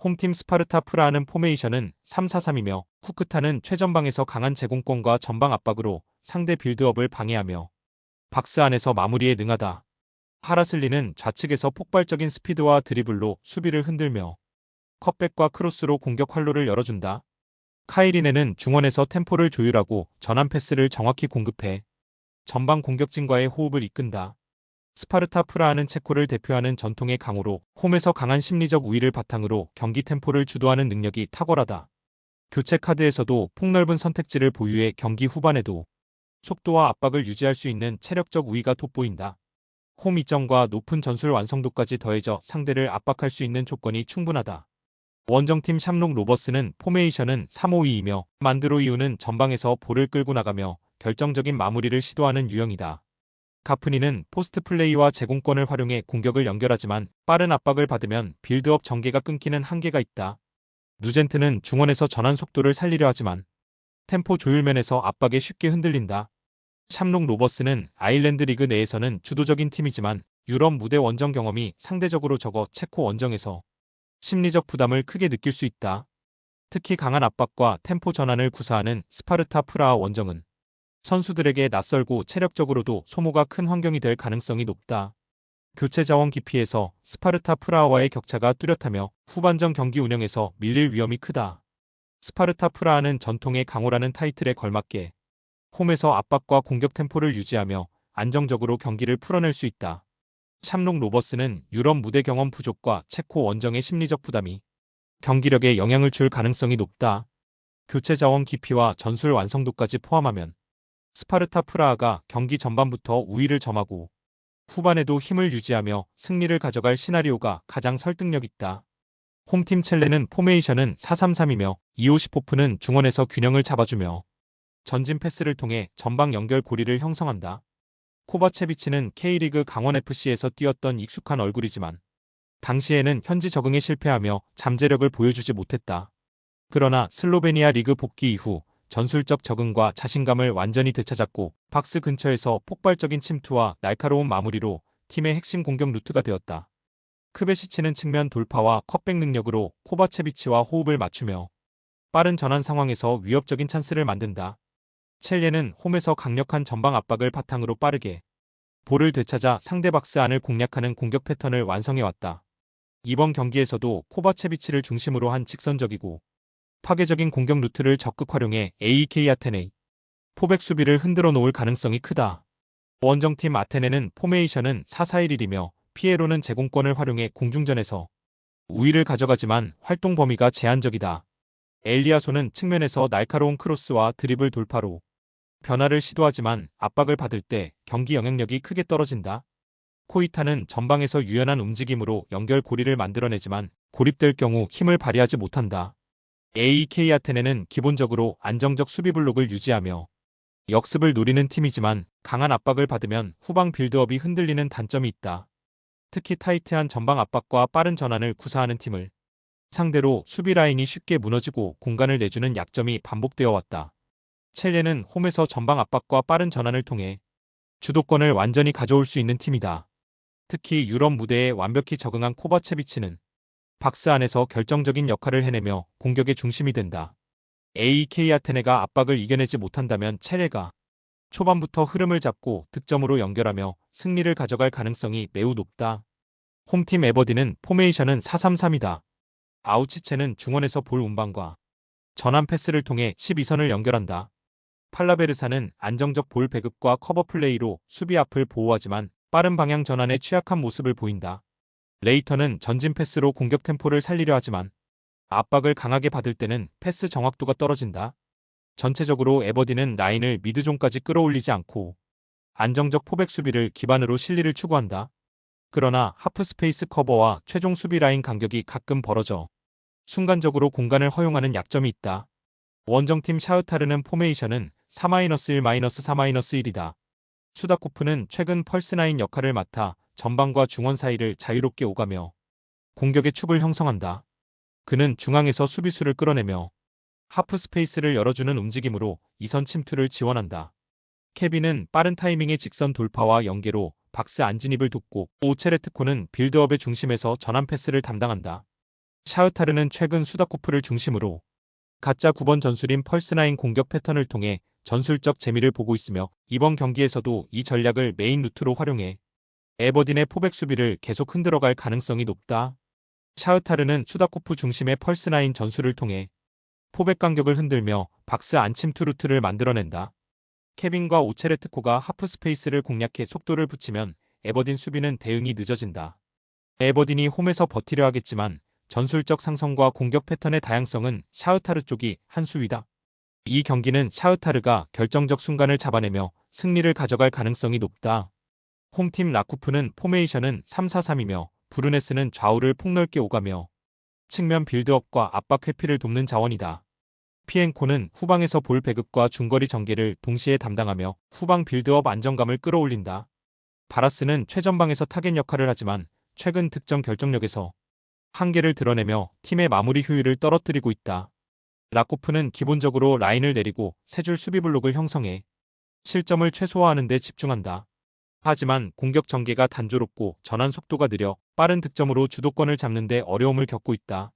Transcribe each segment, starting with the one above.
홈팀 스파르타 프라하는 포메이션은 3-4-3이며 쿠크타는 최전방에서 강한 제공권과 전방 압박으로 상대 빌드업을 방해하며 박스 안에서 마무리에 능하다. 하라슬리는 좌측에서 폭발적인 스피드와 드리블로 수비를 흔들며 컷백과 크로스로 공격 활로를 열어준다. 카이리네는 중원에서 템포를 조율하고 전환 패스를 정확히 공급해 전방 공격진과의 호흡을 이끈다. 스파르타 프라하는 체코를 대표하는 전통의 강호로 홈에서 강한 심리적 우위를 바탕으로 경기 템포를 주도하는 능력이 탁월하다. 교체 카드에서도 폭넓은 선택지를 보유해 경기 후반에도 속도와 압박을 유지할 수 있는 체력적 우위가 돋보인다. 홈 이점과 높은 전술 완성도까지 더해져 상대를 압박할 수 있는 조건이 충분하다. 원정팀 샴록 로버스는 포메이션은 3-5-2이며 만드로 이유는 전방에서 볼을 끌고 나가며 결정적인 마무리를 시도하는 유형이다. 가프니는 포스트 플레이와 제공권을 활용해 공격을 연결하지만 빠른 압박을 받으면 빌드업 전개가 끊기는 한계가 있다. 누젠트는 중원에서 전환 속도를 살리려 하지만 템포 조율면에서 압박에 쉽게 흔들린다. 샴록 로버스는 아일랜드 리그 내에서는 주도적인 팀이지만 유럽 무대 원정 경험이 상대적으로 적어 체코 원정에서 심리적 부담을 크게 느낄 수 있다. 특히 강한 압박과 템포 전환을 구사하는 스파르타 프라하 원정은 선수들에게 낯설고 체력적으로도 소모가 큰 환경이 될 가능성이 높다. 교체 자원 기피에서 스파르타 프라하와의 격차가 뚜렷하며 후반전 경기 운영에서 밀릴 위험이 크다. 스파르타 프라하는 전통의 강호라는 타이틀에 걸맞게 홈에서 압박과 공격 템포를 유지하며 안정적으로 경기를 풀어낼 수 있다. 샴록 로버스는 유럽 무대 경험 부족과 체코 원정의 심리적 부담이 경기력에 영향을 줄 가능성이 높다. 교체 자원 깊이와 전술 완성도까지 포함하면 스파르타 프라하가 경기 전반부터 우위를 점하고 후반에도 힘을 유지하며 승리를 가져갈 시나리오가 가장 설득력 있다. 홈팀 첼레는 포메이션은 4-3-3이며 이오시포프는 중원에서 균형을 잡아주며 전진 패스를 통해 전방 연결 고리를 형성한다. 코바체비치는 K리그 강원FC에서 뛰었던 익숙한 얼굴이지만 당시에는 현지 적응에 실패하며 잠재력을 보여주지 못했다. 그러나 슬로베니아 리그 복귀 이후 전술적 적응과 자신감을 완전히 되찾았고 박스 근처에서 폭발적인 침투와 날카로운 마무리로 팀의 핵심 공격 루트가 되었다. 크베시치는 측면 돌파와 컷백 능력으로 코바체비치와 호흡을 맞추며 빠른 전환 상황에서 위협적인 찬스를 만든다. 첼레는 홈에서 강력한 전방 압박을 바탕으로 빠르게 볼을 되찾아 상대 박스 안을 공략하는 공격 패턴을 완성해왔다. 이번 경기에서도 코바체비치를 중심으로 한 직선적이고 파괴적인 공격 루트를 적극 활용해 AEK 아테네 포백 수비를 흔들어 놓을 가능성이 크다. 원정팀 아테네는 포메이션은 4-4-1이며 피에로는 제공권을 활용해 공중전에서 우위를 가져가지만 활동 범위가 제한적이다. 엘리아소는 측면에서 날카로운 크로스와 드리블 돌파로 변화를 시도하지만 압박을 받을 때 경기 영향력이 크게 떨어진다. 코이타는 전방에서 유연한 움직임으로 연결 고리를 만들어내지만 고립될 경우 힘을 발휘하지 못한다. AEK 아테네는 기본적으로 안정적 수비 블록을 유지하며 역습을 노리는 팀이지만 강한 압박을 받으면 후방 빌드업이 흔들리는 단점이 있다. 특히 타이트한 전방 압박과 빠른 전환을 구사하는 팀을 상대로 수비 라인이 쉽게 무너지고 공간을 내주는 약점이 반복되어 왔다. 첼레는 홈에서 전방 압박과 빠른 전환을 통해 주도권을 완전히 가져올 수 있는 팀이다. 특히 유럽 무대에 완벽히 적응한 코바체비치는 박스 안에서 결정적인 역할을 해내며 공격의 중심이 된다. AEK 아테네가 압박을 이겨내지 못한다면 첼레가 초반부터 흐름을 잡고 득점으로 연결하며 승리를 가져갈 가능성이 매우 높다. 홈팀 에버디는 포메이션은 4-3-3이다. 아우치체는 중원에서 볼 운반과 전환 패스를 통해 12선을 연결한다. 팔라베르사는 안정적 볼 배급과 커버 플레이로 수비 앞을 보호하지만 빠른 방향 전환에 취약한 모습을 보인다. 레이터는 전진 패스로 공격 템포를 살리려 하지만 압박을 강하게 받을 때는 패스 정확도가 떨어진다. 전체적으로 에버디는 라인을 미드존까지 끌어올리지 않고 안정적 포백 수비를 기반으로 실리를 추구한다. 그러나 하프 스페이스 커버와 최종 수비 라인 간격이 가끔 벌어져 순간적으로 공간을 허용하는 약점이 있다. 원정팀 샤흐타르는 포메이션은 4-1-4-1이다. 수다코프는 최근 펄스9 역할을 맡아 전방과 중원 사이를 자유롭게 오가며 공격의 축을 형성한다. 그는 중앙에서 수비수를 끌어내며 하프 스페이스를 열어주는 움직임으로 이선 침투를 지원한다. 케빈은 빠른 타이밍의 직선 돌파와 연계로 박스 안진입을 돕고 오체레트코는 빌드업의 중심에서 전환 패스를 담당한다. 샤흐타르는 최근 수다코프를 중심으로 가짜 9번 전술인 펄스9 공격 패턴을 통해 전술적 재미를 보고 있으며 이번 경기에서도 이 전략을 메인 루트로 활용해 에버딘의 포백 수비를 계속 흔들어갈 가능성이 높다. 샤흐타르는 수다코프 중심의 펄스9 전술을 통해 포백 간격을 흔들며 박스 안침투 루트를 만들어낸다. 케빈과 오체레트코가 하프 스페이스를 공략해 속도를 붙이면 에버딘 수비는 대응이 늦어진다. 에버딘이 홈에서 버티려 하겠지만 전술적 상성과 공격 패턴의 다양성은 샤흐타르 쪽이 한 수위다. 이 경기는 샤흐타르가 결정적 순간을 잡아내며 승리를 가져갈 가능성이 높다. 홈팀 라쿠프는 포메이션은 3-4-3이며 브루네스는 좌우를 폭넓게 오가며 측면 빌드업과 압박 회피를 돕는 자원이다. 피엔코는 후방에서 볼 배급과 중거리 전개를 동시에 담당하며 후방 빌드업 안정감을 끌어올린다. 바라스는 최전방에서 타겟 역할을 하지만 최근 득점 결정력에서 한계를 드러내며 팀의 마무리 효율을 떨어뜨리고 있다. 라코프는 기본적으로 라인을 내리고 세 줄 수비 블록을 형성해 실점을 최소화하는 데 집중한다. 하지만 공격 전개가 단조롭고 전환 속도가 느려 빠른 득점으로 주도권을 잡는 데 어려움을 겪고 있다.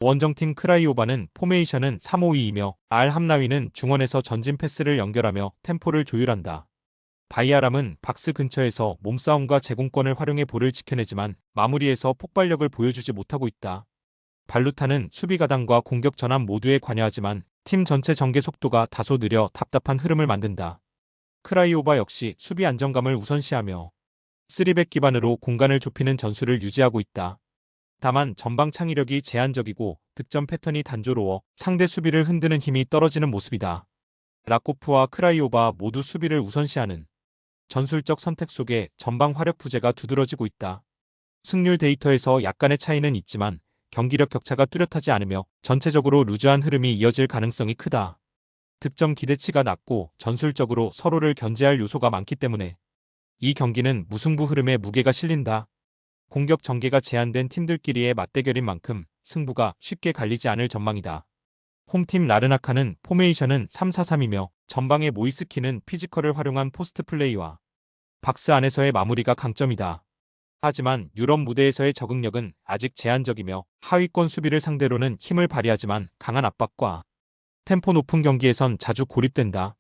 원정팀 크라이오바는 포메이션은 3-5-2이며 알함나위는 중원에서 전진 패스를 연결하며 템포를 조율한다. 바이아람은 박스 근처에서 몸싸움과 제공권을 활용해 볼을 지켜내지만 마무리에서 폭발력을 보여주지 못하고 있다. 발루타는 수비 가담과 공격 전환 모두에 관여하지만 팀 전체 전개 속도가 다소 느려 답답한 흐름을 만든다. 크라이오바 역시 수비 안정감을 우선시하며 3백 기반으로 공간을 좁히는 전술을 유지하고 있다. 다만 전방 창의력이 제한적이고 득점 패턴이 단조로워 상대 수비를 흔드는 힘이 떨어지는 모습이다. 라코프와 크라이오바 모두 수비를 우선시하는 전술적 선택 속에 전방 화력 부재가 두드러지고 있다. 승률 데이터에서 약간의 차이는 있지만 경기력 격차가 뚜렷하지 않으며 전체적으로 루즈한 흐름이 이어질 가능성이 크다. 득점 기대치가 낮고 전술적으로 서로를 견제할 요소가 많기 때문에 이 경기는 무승부 흐름에 무게가 실린다. 공격 전개가 제한된 팀들끼리의 맞대결인 만큼 승부가 쉽게 갈리지 않을 전망이다. 홈팀 라르나카는 포메이션은 3-4-3이며 전방의 모이스키는 피지컬을 활용한 포스트 플레이와 박스 안에서의 마무리가 강점이다. 하지만 유럽 무대에서의 적응력은 아직 제한적이며 하위권 수비를 상대로는 힘을 발휘하지만 강한 압박과 템포 높은 경기에선 자주 고립된다.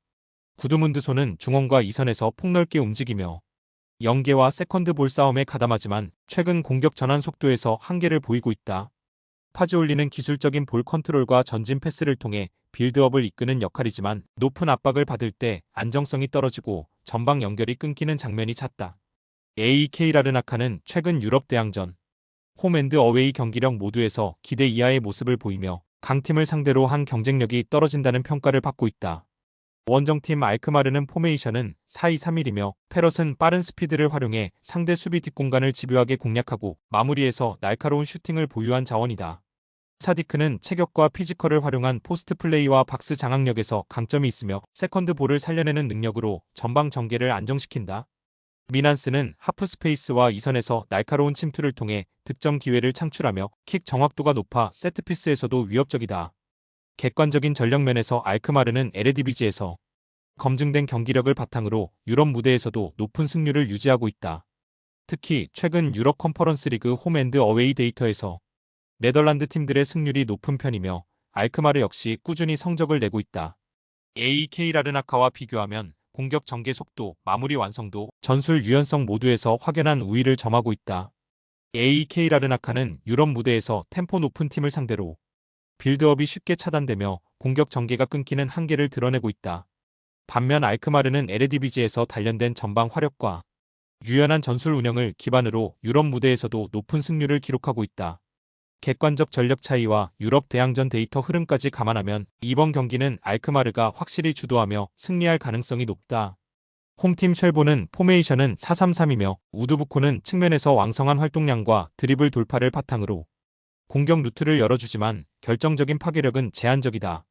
구드문드손은 중원과 이선에서 폭넓게 움직이며 연계와 세컨드 볼 싸움에 가담하지만 최근 공격 전환 속도에서 한계를 보이고 있다. 파지올리는 기술적인 볼 컨트롤과 전진 패스를 통해 빌드업을 이끄는 역할이지만 높은 압박을 받을 때 안정성이 떨어지고 전방 연결이 끊기는 장면이 잦다. AEK 라르나카는 최근 유럽 대항전, 홈앤드 어웨이 경기력 모두에서 기대 이하의 모습을 보이며 강팀을 상대로 한 경쟁력이 떨어진다는 평가를 받고 있다. 원정팀 알크마르는 포메이션은 4-2-3-1이며 페럿은 빠른 스피드를 활용해 상대 수비 뒷공간을 집요하게 공략하고 마무리에서 날카로운 슈팅을 보유한 자원이다. 사디크는 체격과 피지컬을 활용한 포스트 플레이와 박스 장악력에서 강점이 있으며 세컨드 볼을 살려내는 능력으로 전방 전개를 안정시킨다. 미난스는 하프 스페이스와 이선에서 날카로운 침투를 통해 득점 기회를 창출하며 킥 정확도가 높아 세트피스에서도 위협적이다. 객관적인 전력 면에서 알크마르는 에레디비지에서 검증된 경기력을 바탕으로 유럽 무대에서도 높은 승률을 유지하고 있다. 특히 최근 유럽 컨퍼런스 리그 홈앤드 어웨이 데이터에서 네덜란드 팀들의 승률이 높은 편이며 알크마르 역시 꾸준히 성적을 내고 있다. AEK 라르나카와 비교하면 공격 전개 속도, 마무리 완성도, 전술 유연성 모두에서 확연한 우위를 점하고 있다. AEK 라르나카는 유럽 무대에서 템포 높은 팀을 상대로 빌드업이 쉽게 차단되며 공격 전개가 끊기는 한계를 드러내고 있다. 반면 알크마르는 에레디비지에서 단련된 전방 화력과 유연한 전술 운영을 기반으로 유럽 무대에서도 높은 승률을 기록하고 있다. 객관적 전력 차이와 유럽 대항전 데이터 흐름까지 감안하면 이번 경기는 알크마르가 확실히 주도하며 승리할 가능성이 높다. 홈팀 쉘보는 포메이션은 4-3-3이며 우드부코는 측면에서 왕성한 활동량과 드리블 돌파를 바탕으로 공격 루트를 열어주지만 결정적인 파괴력은 제한적이다.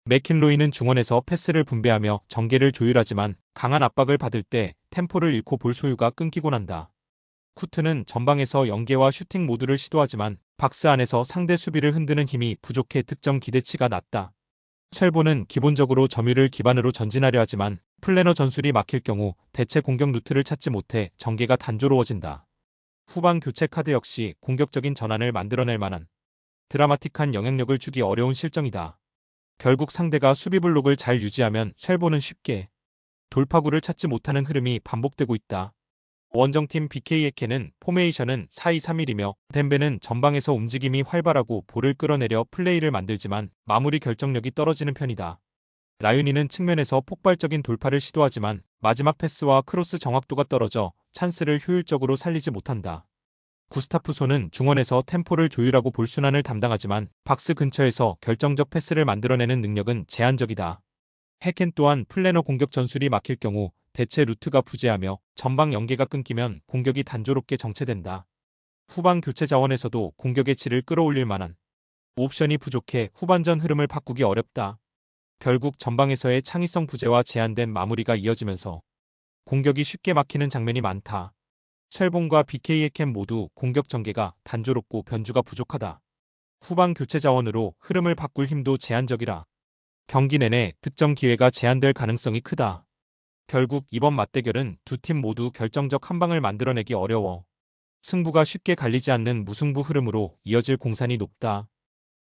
맥킨로이는 중원에서 패스를 분배하며 전개를 조율하지만 강한 압박을 받을 때 템포를 잃고 볼 소유가 끊기곤 한다. 쿠트는 전방에서 연계와 슈팅 모두를 시도하지만 박스 안에서 상대 수비를 흔드는 힘이 부족해 득점 기대치가 낮다. 쉘보는 기본적으로 점유를 기반으로 전진하려 하지만 플래너 전술이 막힐 경우 대체 공격 루트를 찾지 못해 전개가 단조로워진다. 후방 교체 카드 역시 공격적인 전환을 만들어낼 만한 드라마틱한 영향력을 주기 어려운 실정이다. 결국 상대가 수비 블록을 잘 유지하면 쉘보는 쉽게 돌파구를 찾지 못하는 흐름이 반복되고 있다. 원정팀 BK 에케는 포메이션은 4-2-3-1이며 덴베는 전방에서 움직임이 활발하고 볼을 끌어내려 플레이를 만들지만 마무리 결정력이 떨어지는 편이다. 라윤이는 측면에서 폭발적인 돌파를 시도하지만 마지막 패스와 크로스 정확도가 떨어져 찬스를 효율적으로 살리지 못한다. 구스타프소는 중원에서 템포를 조율하고 볼순환을 담당하지만 박스 근처에서 결정적 패스를 만들어내는 능력은 제한적이다. 해켄 또한 플래너 공격 전술이 막힐 경우 대체 루트가 부재하며 전방 연계가 끊기면 공격이 단조롭게 정체된다. 후방 교체 자원에서도 공격의 질을 끌어올릴 만한 옵션이 부족해 후반전 흐름을 바꾸기 어렵다. 결국 전방에서의 창의성 부재와 제한된 마무리가 이어지면서 공격이 쉽게 막히는 장면이 많다. 쉘봉과 BK 에켄 모두 공격 전개가 단조롭고 변주가 부족하다. 후방 교체 자원으로 흐름을 바꿀 힘도 제한적이라 경기 내내 득점 기회가 제한될 가능성이 크다. 결국 이번 맞대결은 두 팀 모두 결정적 한 방을 만들어내기 어려워 승부가 쉽게 갈리지 않는 무승부 흐름으로 이어질 공산이 높다.